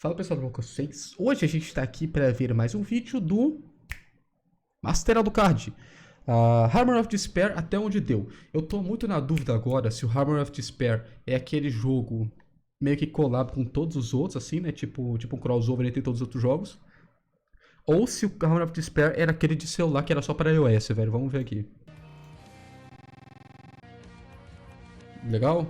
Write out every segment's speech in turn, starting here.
Fala pessoal, tudo bom com vocês? Hoje a gente está aqui para ver mais um vídeo do Master do Card. Hammer of Despair, até onde deu. Eu tô muito na dúvida agora se o Hammer of Despair é aquele jogo meio que collab com todos os outros, assim, né? Tipo um crossover entre todos os outros jogos. Ou se o Hammer of Despair era aquele de celular que era só para iOS, velho. Vamos ver aqui. Legal?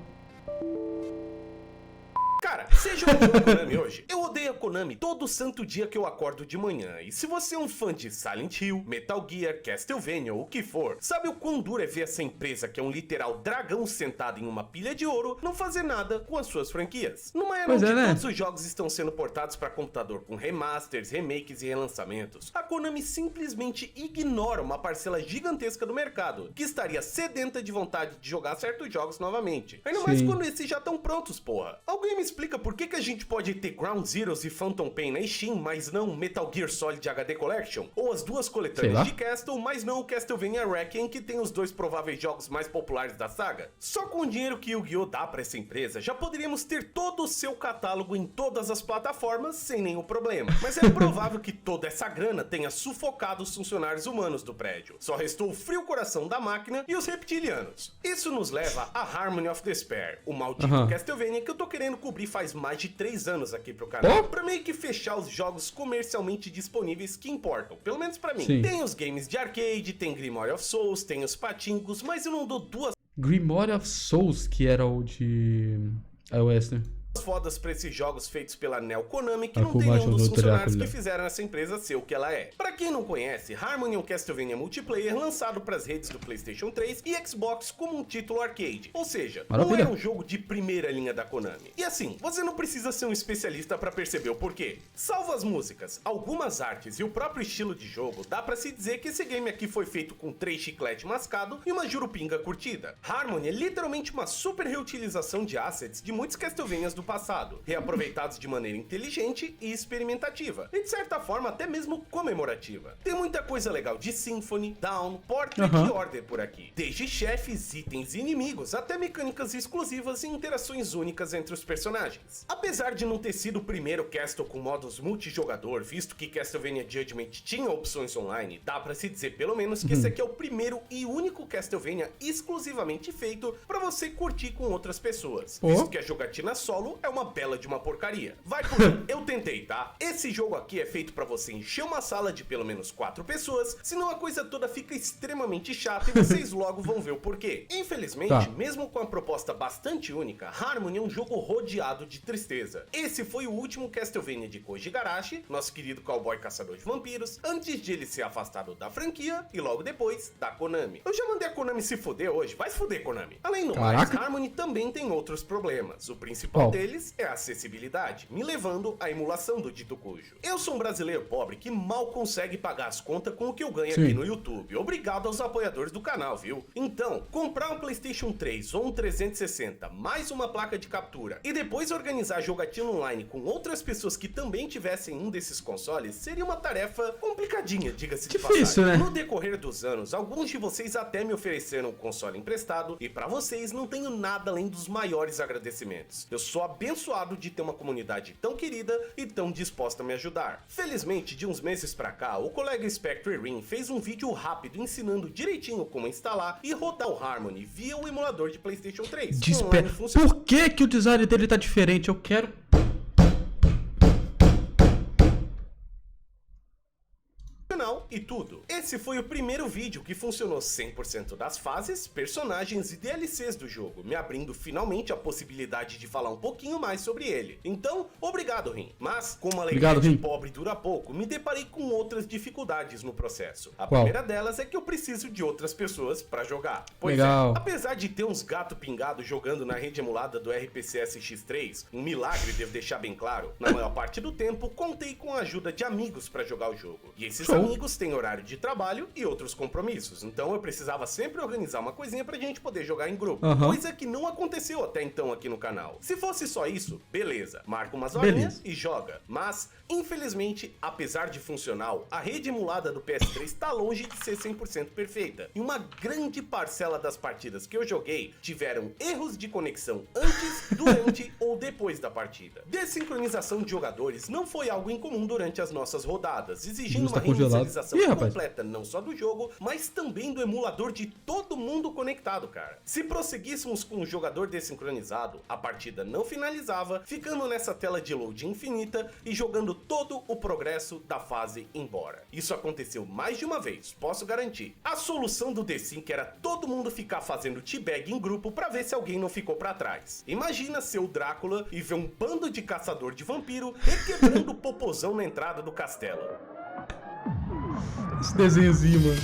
Cara, você já jogou a Konami hoje? Eu odeio a Konami todo santo dia que eu acordo de manhã. E se você é um fã de Silent Hill, Metal Gear, Castlevania ou o que for, sabe o quão duro é ver essa empresa que é um literal dragão sentado em uma pilha de ouro não fazer nada com as suas franquias? Numa era onde todos os jogos estão sendo portados para computador com remasters, remakes e relançamentos, a Konami simplesmente ignora uma parcela gigantesca do mercado, que estaria sedenta de vontade de jogar certos jogos novamente. Ainda mais quando esses já estão prontos, porra. Alguém me explica por que a gente pode ter Ground Zeroes e Phantom Pain na Steam, mas não Metal Gear Solid HD Collection? Ou as duas coletâneas de Castle, mas não o Castlevania Requiem, que tem os dois prováveis jogos mais populares da saga? Só com o dinheiro que Yu-Gi-Oh! Dá pra essa empresa, já poderíamos ter todo o seu catálogo em todas as plataformas sem nenhum problema. Mas é provável que toda essa grana tenha sufocado os funcionários humanos do prédio. Só restou o frio coração da máquina e os reptilianos. Isso nos leva a Harmony of Despair, o maldito Castlevania que eu tô querendo cobrir faz mais de 3 anos aqui pro canal, pra meio que fechar os jogos comercialmente disponíveis que importam, pelo menos pra mim. Tem os games de arcade, tem Grimoire of Souls, tem os patingos, mas eu não dou duas Grimoire of Souls, que era o de iOS, né? fodas pra esses jogos feitos pela Neo Konami que não tem nenhum dos funcionários que fizeram essa empresa ser o que ela é. Pra quem não conhece, Harmony é um Castlevania multiplayer lançado pras redes do PlayStation 3 e Xbox como um título arcade, ou seja, não era um jogo de primeira linha da Konami. E assim, você não precisa ser um especialista pra perceber o porquê. Salvo as músicas, algumas artes e o próprio estilo de jogo, dá pra se dizer que esse game aqui foi feito com 3 chiclete mascado e uma jurupinga curtida. Harmony é literalmente uma super reutilização de assets de muitos Castlevanias do passado, reaproveitados de maneira inteligente e experimentativa, e de certa forma até mesmo comemorativa. Tem muita coisa legal de Symphony, Down, Portrait e Order por aqui, desde chefes, itens e inimigos, até mecânicas exclusivas e interações únicas entre os personagens. Apesar de não ter sido o primeiro Castle com modos multijogador, visto que Castlevania Judgment tinha opções online, dá pra se dizer pelo menos que esse aqui é o primeiro e único Castlevania exclusivamente feito pra você curtir com outras pessoas, visto que a jogatina solo é uma bela de uma porcaria. Vai por mim, eu tentei, tá? Esse jogo aqui é feito pra você encher uma sala de pelo menos 4 pessoas, senão a coisa toda fica extremamente chata e vocês logo vão ver o porquê. Infelizmente, mesmo com a proposta bastante única, Harmony é um jogo rodeado de tristeza. Esse foi o último Castlevania de Koji Igarashi, nosso querido cowboy caçador de vampiros, antes de ele ser afastado da franquia e logo depois da Konami. Eu já mandei a Konami se foder hoje, vai se foder, Konami. Além do mais, Harmony também tem outros problemas. O principal deles é a acessibilidade, me levando à emulação do dito cujo. Eu sou um brasileiro pobre que mal consegue pagar as contas com o que eu ganho aqui no YouTube. Obrigado aos apoiadores do canal, viu? Então, comprar um PlayStation 3 ou um 360, mais uma placa de captura, e depois organizar jogatina online com outras pessoas que também tivessem um desses consoles, seria uma tarefa complicadinha, diga-se de passagem. Né? No decorrer dos anos, alguns de vocês até me ofereceram o console emprestado, e pra vocês não tenho nada além dos maiores agradecimentos. Eu sou abençoado de ter uma comunidade tão querida e tão disposta a me ajudar. Felizmente, de uns meses pra cá, o colega Spectre Ring fez um vídeo rápido ensinando direitinho como instalar e rodar o Harmony via o emulador de PlayStation 3. Por que o design dele tá diferente? Eu quero... E tudo. Esse foi o primeiro vídeo que funcionou 100% das fases, personagens e DLCs do jogo, me abrindo finalmente a possibilidade de falar um pouquinho mais sobre ele. Então, obrigado, Rim. Mas, como a alegria de pobre dura pouco, me deparei com outras dificuldades no processo. A primeira delas é que eu preciso de outras pessoas pra jogar. Pois é, apesar de ter uns gato pingados jogando na rede emulada do RPCS X3, um milagre devo deixar bem claro, na maior parte do tempo, contei com a ajuda de amigos pra jogar o jogo. E esses amigos têm horário de trabalho e outros compromissos, então eu precisava sempre organizar uma coisinha pra gente poder jogar em grupo, coisa que não aconteceu até então aqui no canal. Se fosse só isso, beleza, marca umas horinhas e joga, mas infelizmente, apesar de funcional, a rede emulada do PS3 está longe de ser 100% perfeita, e uma grande parcela das partidas que eu joguei tiveram erros de conexão antes, durante ou depois da partida. Desincronização de jogadores não foi algo incomum durante as nossas rodadas, exigindo uma reinicialização completa não só do jogo, mas também do emulador de todo mundo conectado, cara. Se prosseguíssemos com o jogador desincronizado, a partida não finalizava, ficando nessa tela de load infinita e jogando todo o progresso da fase embora. Isso aconteceu mais de uma vez, posso garantir. A solução do Desync era todo mundo ficar fazendo teabag em grupo pra ver se alguém não ficou pra trás. Imagina ser o Drácula e ver um bando de caçador de vampiro requebrando o popozão na entrada do castelo. Esse desenhozinho, mano.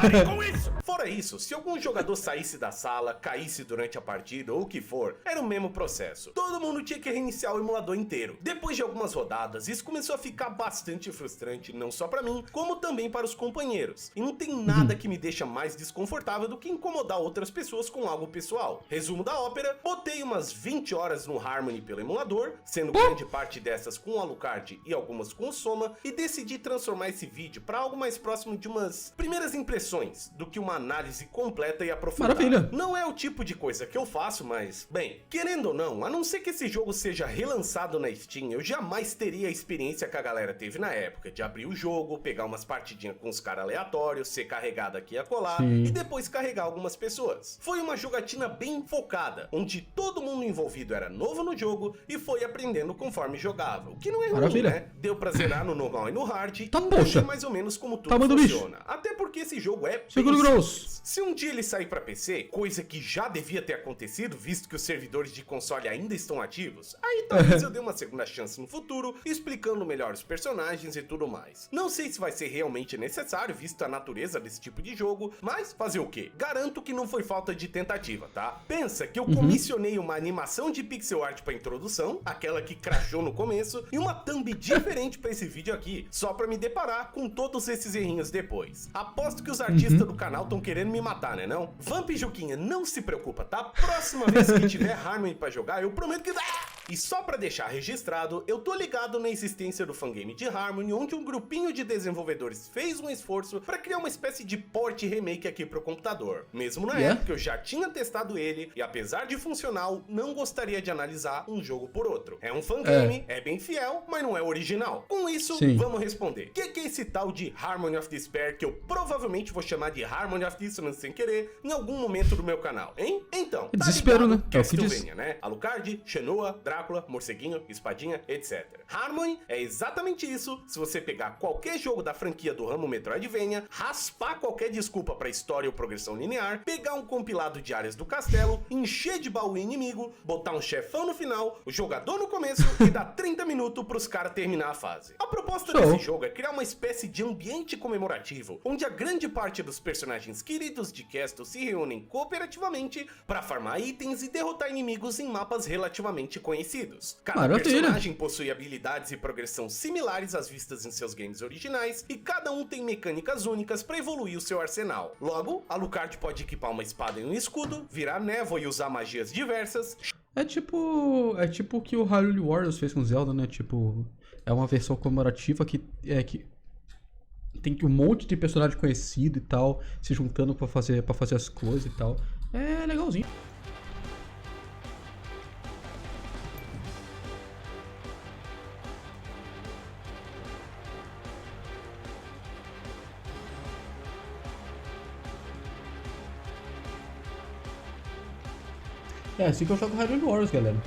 Pare com isso! Fora isso, se algum jogador saísse da sala, caísse durante a partida ou o que for, era o mesmo processo. Todo mundo tinha que reiniciar o emulador inteiro. Depois de algumas rodadas, isso começou a ficar bastante frustrante, não só pra mim, como também para os companheiros. E não tem nada que me deixa mais desconfortável do que incomodar outras pessoas com algo pessoal. Resumo da ópera, botei umas 20 horas no Harmony pelo emulador, sendo grande parte dessas com o Alucard e algumas com o Soma, e decidi transformar esse vídeo para algo mais próximo de umas primeiras impressões do que uma análise completa e aprofundada. Maravilha. Não é o tipo de coisa que eu faço, mas, bem, querendo ou não, a não ser que esse jogo seja relançado na Steam, eu jamais teria a experiência que a galera teve na época, de abrir o jogo, pegar umas partidinhas com os caras aleatórios, ser carregado aqui e acolá, e depois carregar algumas pessoas. Foi uma jogatina bem focada, onde todo mundo envolvido era novo no jogo e foi aprendendo conforme jogava, o que não é ruim, né? Deu pra zerar no normal e no hard, e entender mais ou menos como tudo funciona. Até porque esse jogo é bem simples. Se um dia ele sair pra PC, coisa que já devia ter acontecido, visto que os servidores de console ainda estão ativos, aí talvez eu dê uma segunda chance no futuro, explicando melhor os personagens e tudo mais. Não sei se vai ser realmente necessário, visto a natureza desse tipo de jogo, mas fazer o quê? Garanto que não foi falta de tentativa, tá? Pensa que eu comissionei uma animação de pixel art pra introdução, aquela que crashou no começo, e uma thumb diferente pra esse vídeo aqui, só pra me deparar com todos esses errinhos depois. Aposto que os artistas do canal estão querendo me matar, né não? Vamp e Juquinha, não se preocupa, tá? Próxima vez que tiver Harmony pra jogar, eu prometo que... E só pra deixar registrado, eu tô ligado na existência do fangame de Harmony, onde um grupinho de desenvolvedores fez um esforço pra criar uma espécie de port e remake aqui pro computador. Mesmo na época, eu já tinha testado ele, e apesar de funcional, não gostaria de analisar um jogo por outro. É um fangame, é bem fiel, mas não é original. Com isso, vamos responder. O que é esse tal de Harmony of Despair, que eu provavelmente vou chamar de Harmony of Dissonance sem querer, em algum momento do meu canal, hein? Então, tá desespero, ligado? né? Castlevania, né? Alucard, Shenua, Drácula, Morceguinho, Espadinha, etc. Harmony é exatamente isso, se você pegar qualquer jogo da franquia do ramo Metroidvania, raspar qualquer desculpa pra história ou progressão linear, pegar um compilado de áreas do castelo, encher de baú inimigo, botar um chefão no final, o jogador no começo e dar 30 minutos pros caras terminar a fase. A proposta desse jogo é criar uma espécie de ambiente comemorativo, onde a grande parte dos personagens queridos de Castle se reúnem cooperativamente pra farmar itens e derrotar inimigos em mapas relativamente conhecidos. Cada personagem possui habilidades e progressão similares às vistas em seus games originais, e cada um tem mecânicas únicas pra evoluir o seu arsenal. Logo, Alucard pode equipar uma espada e um escudo, virar névoa e usar magias diversas. É tipo o que o Hyrule Warriors fez com Zelda, né? Tipo, é uma versão comemorativa que tem um monte de personagem conhecido e tal, se juntando pra fazer as coisas e tal. É legalzinho. É assim que eu jogo Hyrule Warriors, galera.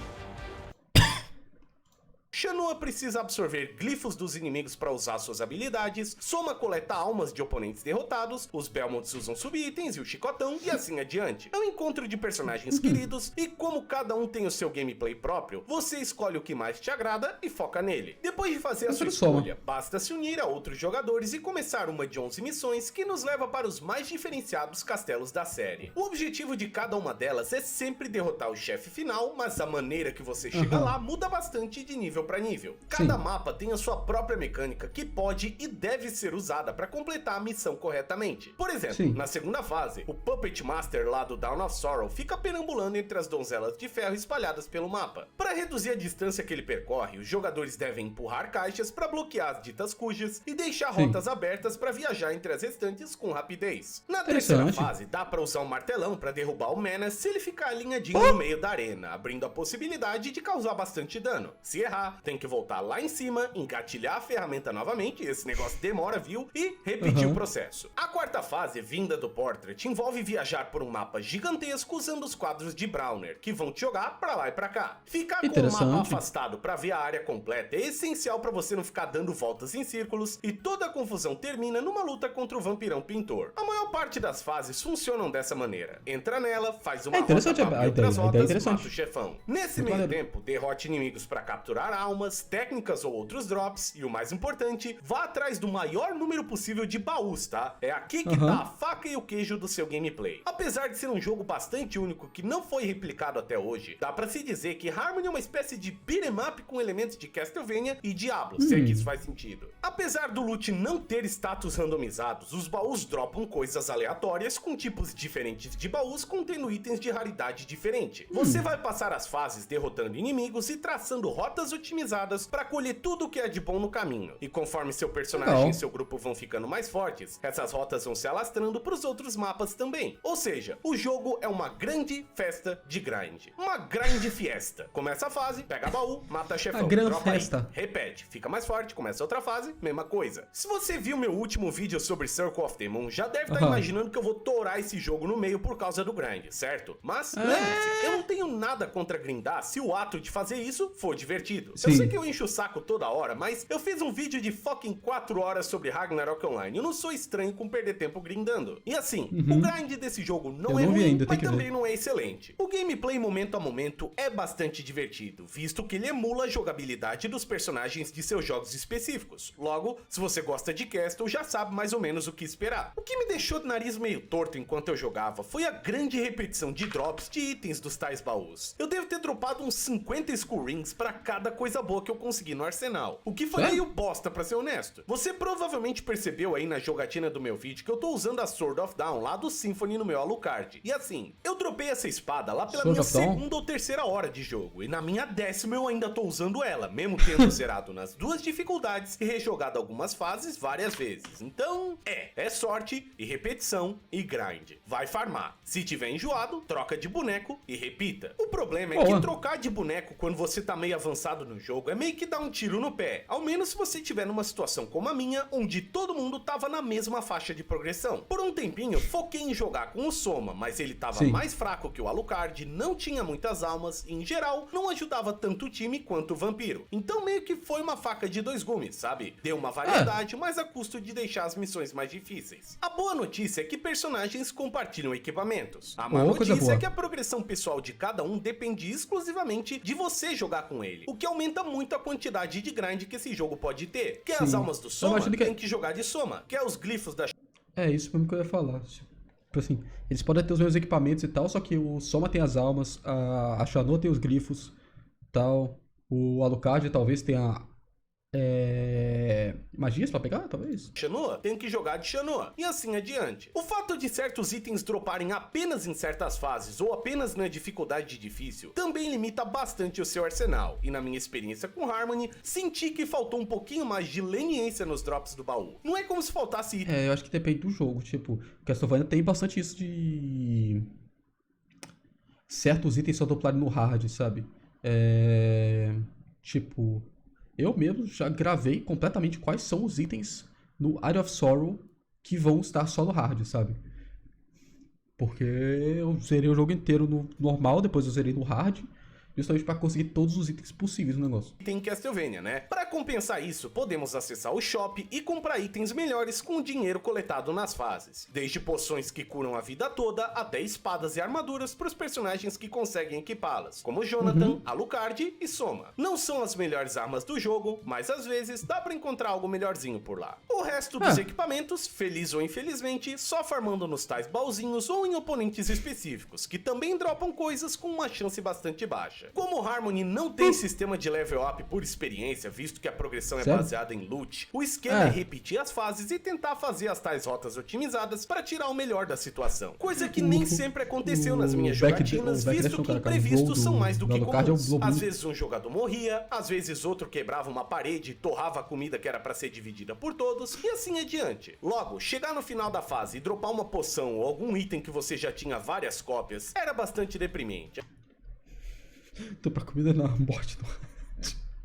Shenua precisa absorver glifos dos inimigos para usar suas habilidades, Soma coleta almas de oponentes derrotados, os Belmonts usam sub-itens e o Chicotão, e assim adiante. É um encontro de personagens queridos, e como cada um tem o seu gameplay próprio, você escolhe o que mais te agrada e foca nele. Depois de fazer a sua escolha, basta se unir a outros jogadores e começar uma de 11 missões que nos leva para os mais diferenciados castelos da série. O objetivo de cada uma delas é sempre derrotar o chefe final, mas a maneira que você chega lá muda bastante de nível para nível. Cada mapa tem a sua própria mecânica que pode e deve ser usada para completar a missão corretamente. Por exemplo, na segunda fase, o Puppet Master lá do Dawn of Sorrow fica perambulando entre as donzelas de ferro espalhadas pelo mapa. Para reduzir a distância que ele percorre, os jogadores devem empurrar caixas para bloquear as ditas cujas e deixar rotas abertas para viajar entre as restantes com rapidez. Na terceira fase, dá para usar um martelão para derrubar o Menace se ele ficar alinhadinho no meio da arena, abrindo a possibilidade de causar bastante dano. Se errar, tem que voltar lá em cima, engatilhar a ferramenta novamente, esse negócio demora, viu? E repetir o processo. A quarta fase, vinda do Portrait, envolve viajar por um mapa gigantesco usando os quadros de Browner, que vão te jogar pra lá e pra cá. Ficar com o mapa afastado pra ver a área completa é essencial pra você não ficar dando voltas em círculos, e toda a confusão termina numa luta contra o Vampirão Pintor. A maior parte das fases funcionam dessa maneira. Entra nela, faz uma rota pra outras rotas, mata o chefão. Nesse meio tempo, derrote inimigos pra capturar almas, técnicas ou outros drops, e o mais importante, vá atrás do maior número possível de baús, tá? É aqui que tá a faca e o queijo do seu gameplay. Apesar de ser um jogo bastante único que não foi replicado até hoje, dá pra se dizer que Harmony é uma espécie de beat'em up com elementos de Castlevania e Diablo, se é que isso faz sentido. Apesar do loot não ter status randomizados, os baús dropam coisas aleatórias com tipos diferentes de baús contendo itens de raridade diferente. Você vai passar as fases derrotando inimigos e traçando rotas otimizadas pra colher tudo o que é de bom no caminho. E conforme seu personagem e seu grupo vão ficando mais fortes, essas rotas vão se alastrando pros outros mapas também. Ou seja, o jogo é uma grande festa de grind. Uma grind fiesta. Começa a fase, pega baú, mata chefão, dropa aí, repete, fica mais forte, começa outra fase, mesma coisa. Se você viu meu último vídeo sobre Circle of the Moon, já deve estar imaginando que eu vou tourar esse jogo no meio por causa do grind, certo? Mas, lembre-se, eu não tenho nada contra grindar se o ato de fazer isso for divertido. Eu sei que eu encho o saco toda hora, mas eu fiz um vídeo de fucking 4 horas sobre Ragnarok Online. Eu não sou estranho com perder tempo grindando. E assim, o grind desse jogo não é ruim, mas também não é excelente. O gameplay momento a momento é bastante divertido, visto que ele emula a jogabilidade dos personagens de seus jogos específicos. Logo, se você gosta de Castle, já sabe mais ou menos o que esperar. O que me deixou de nariz meio torto enquanto eu jogava foi a grande repetição de drops de itens dos tais baús. Eu devo ter dropado uns 50 Skull Rings pra cada coisa boa que eu consegui no arsenal, o que foi meio bosta, pra ser honesto. Você provavelmente percebeu aí na jogatina do meu vídeo que eu tô usando a Sword of Dawn lá do Symphony no meu Alucard. E assim, eu dropei essa espada lá pela minha segunda ou terceira hora de jogo, e na minha 10ª eu ainda tô usando ela, mesmo tendo zerado nas duas dificuldades e rejogado algumas fases várias vezes. Então, é sorte e repetição e grind. Vai farmar. Se tiver enjoado, troca de boneco e repita. O problema é que trocar de boneco quando você tá meio avançado no jogo é meio que dar um tiro no pé. Ao menos se você tiver numa situação como a minha, onde todo mundo tava na mesma faixa de progressão. Por um tempinho eu foquei em jogar com o Soma, mas ele tava mais fraco que o Alucard, não tinha muitas almas e em geral não ajudava tanto o time quanto o Vampiro. Então meio que foi uma faca de dois gumes, sabe? Deu uma variedade, mas a custo de deixar as missões mais difíceis. A boa notícia é que personagens compartilham equipamentos. A má notícia é que a progressão pessoal de cada um depende exclusivamente de você jogar com ele, o que aumenta muito a quantidade de grind que esse jogo pode ter. Quer as almas do Soma? Tem que jogar de Soma. Quer os glifos da... É isso mesmo que eu ia falar. Tipo assim, eles podem ter os mesmos equipamentos e tal, só que o Soma tem as almas, a Shannon tem os glifos e tal, o Alucard talvez tenha magias pra pegar, talvez? Shanoa tem que jogar de Shanoa, e assim adiante. O fato de certos itens droparem apenas em certas fases ou apenas na dificuldade difícil também limita bastante o seu arsenal, e na minha experiência com Harmony, senti que faltou um pouquinho mais de leniência nos drops do baú. Não é como se faltasse item. Eu acho que depende do jogo, tipo, Castlevania tem bastante isso de... certos itens só droplarem no hard, sabe? Tipo... Eu mesmo já gravei completamente quais são os itens no Eye of Sorrow que vão estar só no hard, sabe? Porque eu zerei o jogo inteiro no normal, depois eu zerei no hard. justamente para conseguir todos os itens possíveis no negócio. Tem Castlevania, né? Para compensar isso, podemos acessar o shop e comprar itens melhores com o dinheiro coletado nas fases. Desde poções que curam a vida toda, até espadas e armaduras para os personagens que conseguem equipá-las, como Jonathan, Alucard e Soma. Não são as melhores armas do jogo, mas às vezes dá para encontrar algo melhorzinho por lá. O resto dos equipamentos, feliz ou infelizmente, só farmando nos tais baúzinhos ou em oponentes específicos, que também dropam coisas com uma chance bastante baixa. Como Harmony não tem sistema de level up por experiência, visto que a progressão é baseada em loot, o esquema é repetir as fases e tentar fazer as tais rotas otimizadas para tirar o melhor da situação. Coisa que nem sempre aconteceu nas minhas jogatinas, visto que imprevistos são mais do que comuns. Às vezes um jogador morria, às vezes outro quebrava uma parede e torrava a comida que era para ser dividida por todos, e assim adiante. Logo, chegar no final da fase e dropar uma poção ou algum item que você já tinha várias cópias era bastante deprimente. Tô pra comida na morte.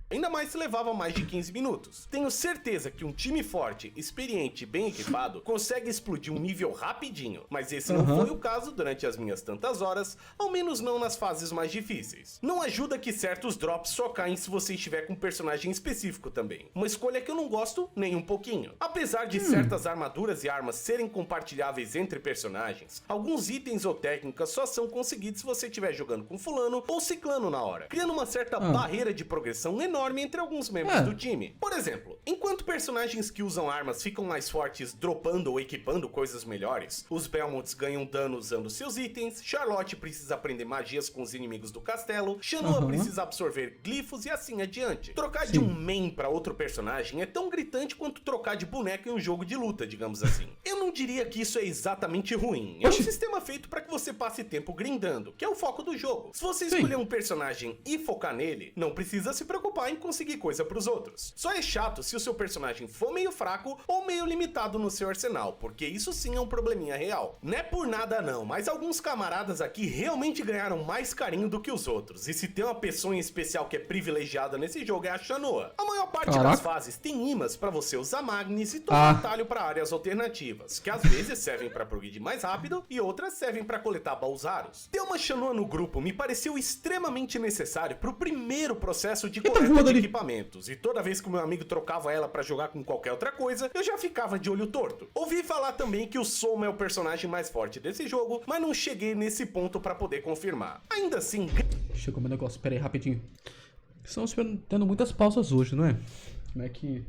Ainda mais se levava mais de 15 minutos. Tenho certeza que um time forte, experiente e bem equipado consegue explodir um nível rapidinho, mas esse não foi o caso durante as minhas tantas horas, ao menos não nas fases mais difíceis. Não ajuda que certos drops só caem se você estiver com um personagem específico também. Uma escolha que eu não gosto nem um pouquinho. Apesar de certas armaduras e armas serem compartilháveis entre personagens, alguns itens ou técnicas só são conseguidos se você estiver jogando com fulano ou ciclano na hora, criando uma certa barreira de progressão enorme entre alguns membros do time. Por exemplo, enquanto personagens que usam armas ficam mais fortes dropando ou equipando coisas melhores, os Belmonts ganham dano usando seus itens, Charlotte precisa aprender magias com os inimigos do castelo, Shanoa precisa absorver glifos e assim adiante. Trocar de um main pra outro personagem é tão gritante quanto trocar de boneco em um jogo de luta, digamos assim. Eu não diria que isso é exatamente ruim. É um sistema feito para que você passe tempo grindando, que é o foco do jogo. Se você escolher um personagem e focar nele, não precisa se preocupar em conseguir coisa pros outros. Só é chato se o seu personagem for meio fraco ou meio limitado no seu arsenal, porque isso sim é um probleminha real. Não é por nada não, mas alguns camaradas aqui realmente ganharam mais carinho do que os outros, e se tem uma pessoa em especial que é privilegiada nesse jogo é a Shanoa. A maior parte das fases tem imãs pra você usar Magnis e tomar atalho pra áreas alternativas, que às vezes servem pra progredir mais rápido e outras servem pra coletar baús raros. Ter uma Shanoa no grupo me pareceu extremamente necessário pro primeiro processo de coleta de equipamentos, e toda vez que o meu amigo trocava ela pra jogar com qualquer outra coisa, eu já ficava de olho torto. Ouvi falar também que o Soma é o personagem mais forte desse jogo, mas não cheguei nesse ponto pra poder confirmar. Ainda assim... Chegou meu negócio, pera aí, rapidinho. Estamos tendo muitas pausas hoje, não é? Como é que...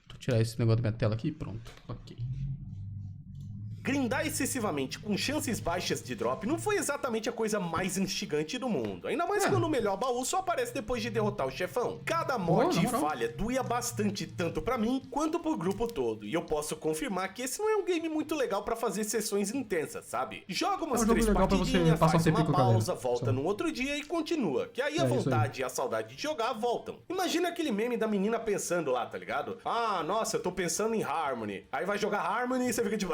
Vou tirar esse negócio da minha tela aqui, pronto, ok. Grindar excessivamente com chances baixas de drop não foi exatamente a coisa mais instigante do mundo, ainda mais quando o melhor baú só aparece depois de derrotar o chefão. Cada morte e falha doía bastante tanto pra mim quanto pro grupo todo, e eu posso confirmar que esse não é um game muito legal pra fazer sessões intensas, sabe? Joga umas 3 partidinhas, faz uma pausa, volta no outro dia e continua, que aí a vontade e a saudade de jogar voltam. Imagina aquele meme da menina pensando lá, tá ligado? Ah, nossa, eu tô pensando em Harmony. Aí vai jogar Harmony e você fica tipo...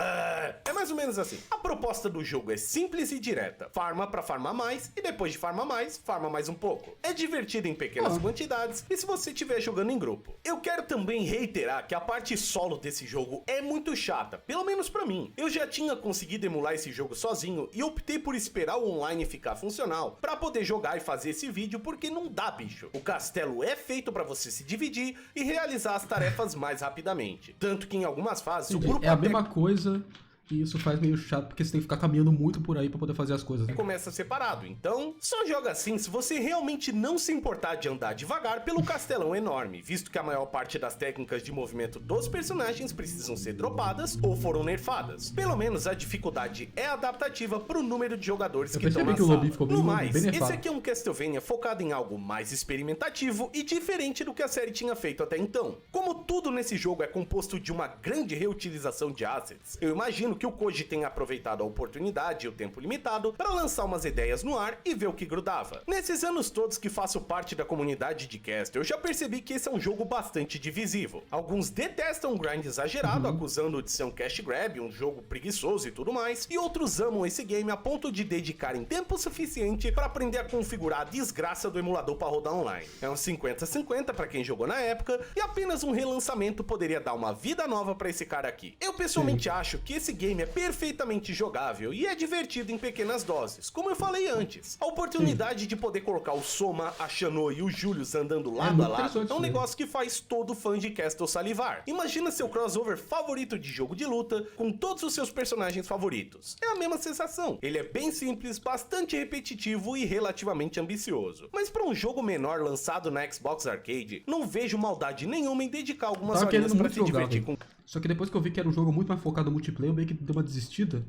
É mais ou menos assim. A proposta do jogo é simples e direta. Farma pra farmar mais, e depois de farmar mais, farma mais um pouco. É divertido em pequenas quantidades, e se você estiver jogando em grupo. Eu quero também reiterar que a parte solo desse jogo é muito chata, pelo menos pra mim. Eu já tinha conseguido emular esse jogo sozinho, e optei por esperar o online ficar funcional, pra poder jogar e fazer esse vídeo, porque não dá, bicho. O castelo é feito pra você se dividir e realizar as tarefas mais rapidamente. Tanto que em algumas fases o grupo... É a mesma coisa... E isso faz meio chato, porque você tem que ficar caminhando muito por aí pra poder fazer as coisas, né? Começa separado, então só joga assim se você realmente não se importar de andar devagar pelo castelão enorme, visto que a maior parte das técnicas de movimento dos personagens precisam ser dropadas ou foram nerfadas. Pelo menos a dificuldade é adaptativa pro número de jogadores que estão na sala. No mais, esse aqui é um Castlevania focado em algo mais experimentativo e diferente do que a série tinha feito até então. Como tudo nesse jogo é composto de uma grande reutilização de assets, eu imagino que o Koji tenha aproveitado a oportunidade e o tempo limitado para lançar umas ideias no ar e ver o que grudava. Nesses anos todos que faço parte da comunidade de cast, eu já percebi que esse é um jogo bastante divisivo. Alguns detestam o grind exagerado, acusando de ser um cash grab, um jogo preguiçoso e tudo mais, e outros amam esse game a ponto de dedicarem tempo suficiente para aprender a configurar a desgraça do emulador para rodar online. É um 50-50 para quem jogou na época, e apenas um relançamento poderia dar uma vida nova para esse cara aqui. Eu pessoalmente acho que esse game é perfeitamente jogável e é divertido em pequenas doses, como eu falei antes. A oportunidade de poder colocar o Soma, a Shano e o Julius andando lado a lado é um negócio que faz todo fã de Castle salivar. Imagina seu crossover favorito de jogo de luta com todos os seus personagens favoritos. É a mesma sensação. Ele é bem simples, bastante repetitivo e relativamente ambicioso. Mas para um jogo menor lançado na Xbox Arcade, não vejo maldade nenhuma em dedicar algumas horinhas para se divertir com... Só que depois que eu vi que era um jogo muito mais focado no multiplayer, eu meio que dei uma desistida.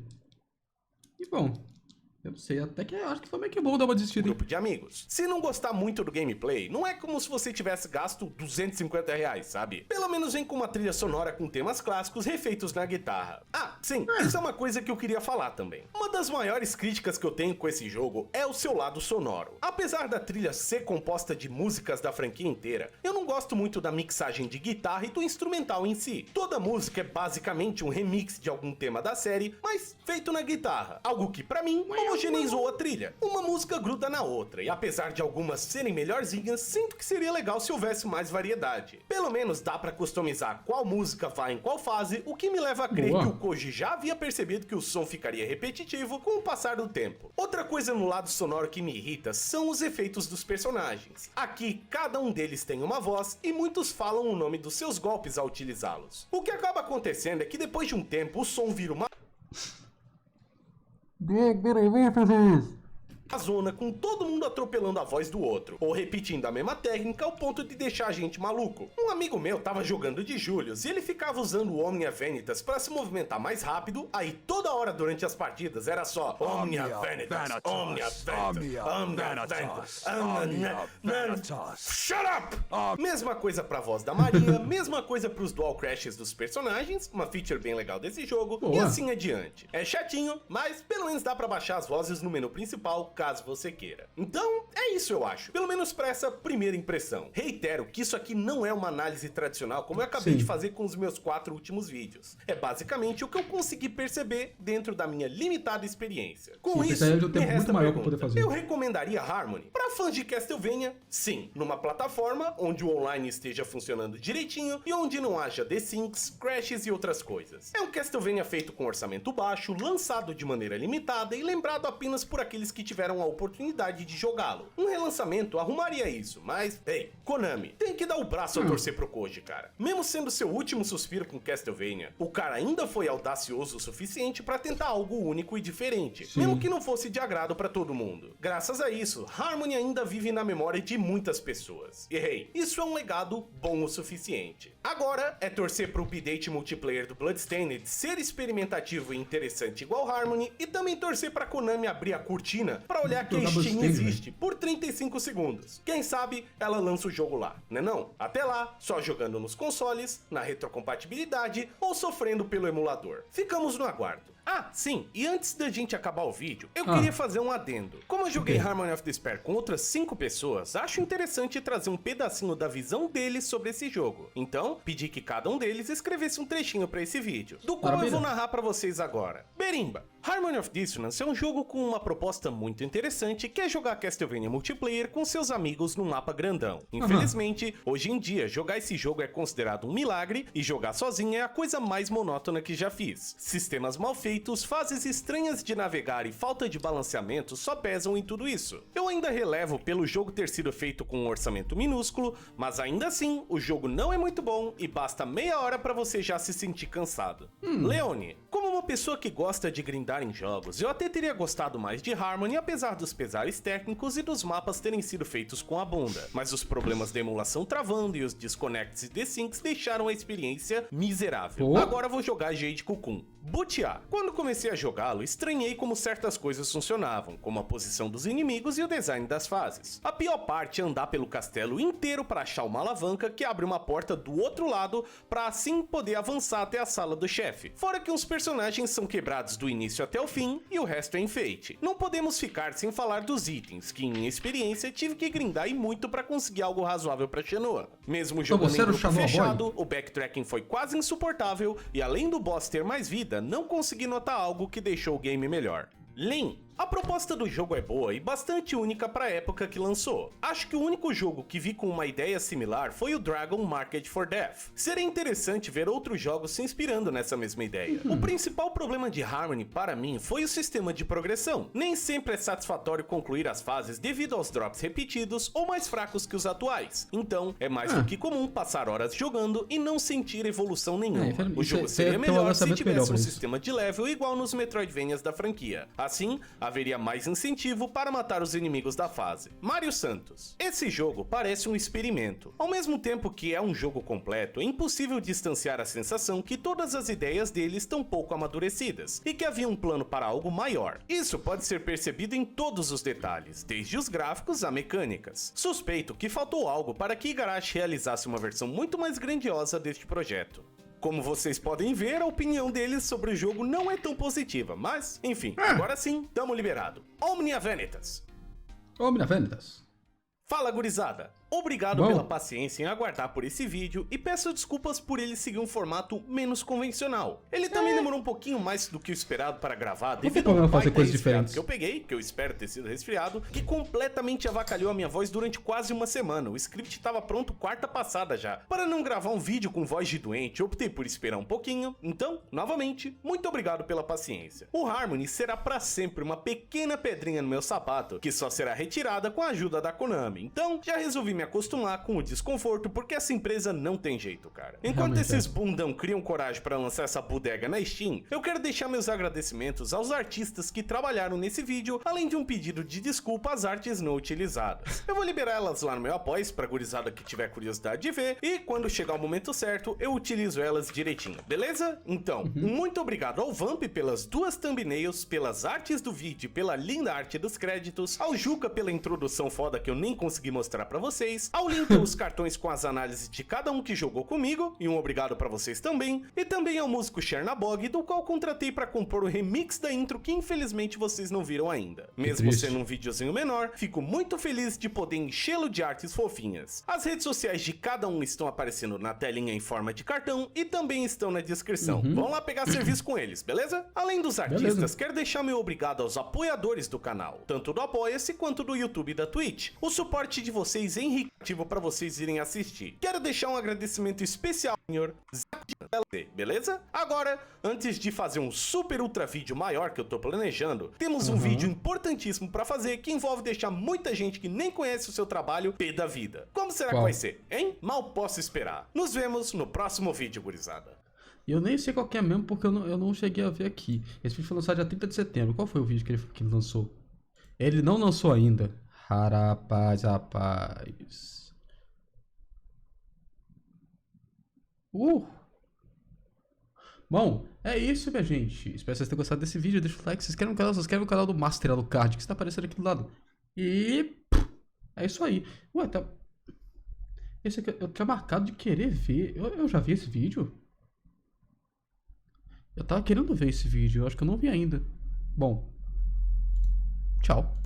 E bom, eu não sei, até que acho que foi meio que bom dar uma desistida. Grupo de amigos. Se não gostar muito do gameplay, não é como se você tivesse gasto R$250, sabe? Pelo menos vem com uma trilha sonora com temas clássicos refeitos na guitarra. Ah, sim, isso é uma coisa que eu queria falar também. Uma das maiores críticas que eu tenho com esse jogo é o seu lado sonoro. Apesar da trilha ser composta de músicas da franquia inteira, eu não gosto muito da mixagem de guitarra e do instrumental em si. Toda música é basicamente um remix de algum tema da série, mas feito na guitarra. Algo que, pra mim, homogeneizou a trilha. Uma música gruda na outra, e apesar de algumas serem melhorzinhas, sinto que seria legal se houvesse mais variedade. Pelo menos dá pra customizar qual música vai em qual fase, o que me leva a crer que o Koji já havia percebido que o som ficaria repetitivo com o passar do tempo. Outra coisa no lado sonoro que me irrita são os efeitos dos personagens. Aqui, cada um deles tem uma voz e muitos falam o nome dos seus golpes ao utilizá-los. O que acaba acontecendo é que depois de um tempo o som vira uma zona com todo mundo atropelando a voz do outro, ou repetindo a mesma técnica ao ponto de deixar a gente maluco. Um amigo meu tava jogando de Julius e ele ficava usando o Omnia Vanitas pra se movimentar mais rápido, aí toda hora durante as partidas era só Omnia Vanitas, Omnia Vanitas, Omnia Vanitas, Vanitas. Shut up! Mesma coisa pra voz da Maria, mesma coisa pros dual crashes dos personagens, uma feature bem legal desse jogo, e assim adiante. É chatinho, mas pelo menos dá pra baixar as vozes no menu principal, caso você queira. Então, é isso eu acho. Pelo menos pra essa primeira impressão. Reitero que isso aqui não é uma análise tradicional como eu acabei de fazer com os meus 4 últimos vídeos. É basicamente o que eu consegui perceber dentro da minha limitada experiência. Com isso, me resta a pergunta. Eu recomendaria Harmony? Pra fãs de Castlevania, sim. Numa plataforma onde o online esteja funcionando direitinho e onde não haja desyncs, crashes e outras coisas. É um Castlevania feito com orçamento baixo, lançado de maneira limitada e lembrado apenas por aqueles que tiveram a oportunidade de jogá-lo. Um relançamento arrumaria isso, mas, ei, Konami, tem que dar o braço a torcer pro Koji, cara. Mesmo sendo seu último suspiro com Castlevania, o cara ainda foi audacioso o suficiente pra tentar algo único e diferente, mesmo que não fosse de agrado pra todo mundo. Graças a isso, Harmony ainda vive na memória de muitas pessoas. E hey, isso é um legado bom o suficiente. Agora é torcer pro update multiplayer do Bloodstained ser experimentativo e interessante igual Harmony, e também torcer pra Konami abrir a cortina pra olhar que a Steam existe por 35 segundos. Quem sabe ela lança o jogo lá, né não? Até lá, só jogando nos consoles, na retrocompatibilidade ou sofrendo pelo emulador. Ficamos no aguardo. Ah, sim, e antes da gente acabar o vídeo, eu queria fazer um adendo. Como eu joguei Harmony of Despair com outras 5 pessoas, acho interessante trazer um pedacinho da visão deles sobre esse jogo. Então, pedi que cada um deles escrevesse um trechinho pra esse vídeo, do qual eu vou narrar pra vocês agora. Berimba! Harmony of Dissonance é um jogo com uma proposta muito interessante, que é jogar Castlevania multiplayer com seus amigos num mapa grandão. Infelizmente, hoje em dia, jogar esse jogo é considerado um milagre, e jogar sozinho é a coisa mais monótona que já fiz. Sistemas mal feitos, fases estranhas de navegar e falta de balanceamento só pesam em tudo isso. Eu ainda relevo pelo jogo ter sido feito com um orçamento minúsculo, mas ainda assim, o jogo não é muito bom e basta meia hora pra você já se sentir cansado. Leone, como uma pessoa que gosta de grindar em jogos, eu até teria gostado mais de Harmony, apesar dos pesares técnicos e dos mapas terem sido feitos com a bunda, mas os problemas da emulação travando e os desconects e desyncs deixaram a experiência miserável. Agora vou jogar Jade Cocoon. Butiá. Quando comecei a jogá-lo, estranhei como certas coisas funcionavam, como a posição dos inimigos e o design das fases. A pior parte é andar pelo castelo inteiro para achar uma alavanca que abre uma porta do outro lado para assim poder avançar até a sala do chefe. Fora que uns personagens são quebrados do início até o fim e o resto é enfeite. Não podemos ficar sem falar dos itens, que em minha experiência tive que grindar e muito para conseguir algo razoável para Shenua. Mesmo jogando em grupo fechado, o backtracking foi quase insuportável e além do boss ter mais vida, não consegui notar algo que deixou o game melhor. Lin. A proposta do jogo é boa e bastante única para a época que lançou. Acho que o único jogo que vi com uma ideia similar foi o Dragon Market for Death. Seria interessante ver outros jogos se inspirando nessa mesma ideia. O principal problema de Harmony para mim foi o sistema de progressão. Nem sempre é satisfatório concluir as fases devido aos drops repetidos ou mais fracos que os atuais. Então, é mais do que comum passar horas jogando e não sentir evolução nenhuma. O jogo seria melhor se tivesse um sistema de level igual nos Metroidvanias da franquia. Assim, haveria mais incentivo para matar os inimigos da fase. Mário Santos. Esse jogo parece um experimento. Ao mesmo tempo que é um jogo completo, é impossível distanciar a sensação que todas as ideias dele estão pouco amadurecidas e que havia um plano para algo maior. Isso pode ser percebido em todos os detalhes, desde os gráficos a mecânicas. Suspeito que faltou algo para que Igarashi realizasse uma versão muito mais grandiosa deste projeto. Como vocês podem ver, a opinião deles sobre o jogo não é tão positiva, mas, enfim, agora sim, tamo liberado. Omnia Vanitas. Omnia Vanitas. Fala, gurizada! Obrigado pela paciência em aguardar por esse vídeo e peço desculpas por ele seguir um formato menos convencional. Ele também demorou um pouquinho mais do que o esperado para gravar devido ao fazer coisas diferentes que eu peguei, que eu espero ter sido resfriado, que completamente avacalhou a minha voz durante quase uma semana. O script estava pronto quarta passada já. Para não gravar um vídeo com voz de doente, optei por esperar um pouquinho. Então, novamente, muito obrigado pela paciência. O Harmony será para sempre uma pequena pedrinha no meu sapato, que só será retirada com a ajuda da Konami. Então, já resolvi me acostumar com o desconforto, porque essa empresa não tem jeito, cara. Enquanto esses bundão criam coragem para lançar essa bodega na Steam, eu quero deixar meus agradecimentos aos artistas que trabalharam nesse vídeo, além de um pedido de desculpa às artes não utilizadas. Eu vou liberar elas lá no meu Apoia-se pra gurizada que tiver curiosidade de ver, e quando chegar o momento certo, eu utilizo elas direitinho, beleza? Então, muito obrigado ao Vamp pelas 2 thumbnails, pelas artes do vídeo e pela linda arte dos créditos, ao Juca pela introdução foda que eu nem consegui mostrar pra vocês, ao link os cartões com as análises de cada um que jogou comigo, e um obrigado pra vocês também, e também ao músico Chernabog, do qual contratei pra compor o remix da intro que infelizmente vocês não viram ainda. Mesmo sendo um videozinho menor, fico muito feliz de poder enchê-lo de artes fofinhas. As redes sociais de cada um estão aparecendo na telinha em forma de cartão e também estão na descrição. Vão lá pegar serviço com eles, beleza? Além dos artistas, quero deixar meu obrigado aos apoiadores do canal, tanto do Apoia-se quanto do YouTube e da Twitch. O suporte de vocês é enriquecativo para vocês irem assistir. Quero deixar um agradecimento especial ao senhor Zac, beleza? Agora, antes de fazer um super ultra vídeo maior que eu tô planejando, temos um vídeo importantíssimo para fazer que envolve deixar muita gente que nem conhece o seu trabalho pé da vida. Como será que vai ser, hein? Mal posso esperar. Nos vemos no próximo vídeo, gurizada. Eu nem sei qual que é mesmo, porque eu não cheguei a ver aqui. Esse vídeo foi lançado dia 30 de setembro. Qual foi o vídeo que ele lançou? Ele não lançou ainda. Rapaz. Bom, é isso, minha gente. Espero que vocês tenham gostado desse vídeo. Deixa o like, se inscreve no canal, se inscreve no canal do Master Alucard, que está aparecendo aqui do lado. E é isso aí. Ué, tá... Esse aqui eu tinha marcado de querer ver. Eu já vi esse vídeo? Eu tava querendo ver esse vídeo, eu acho que eu não vi ainda. Bom, tchau.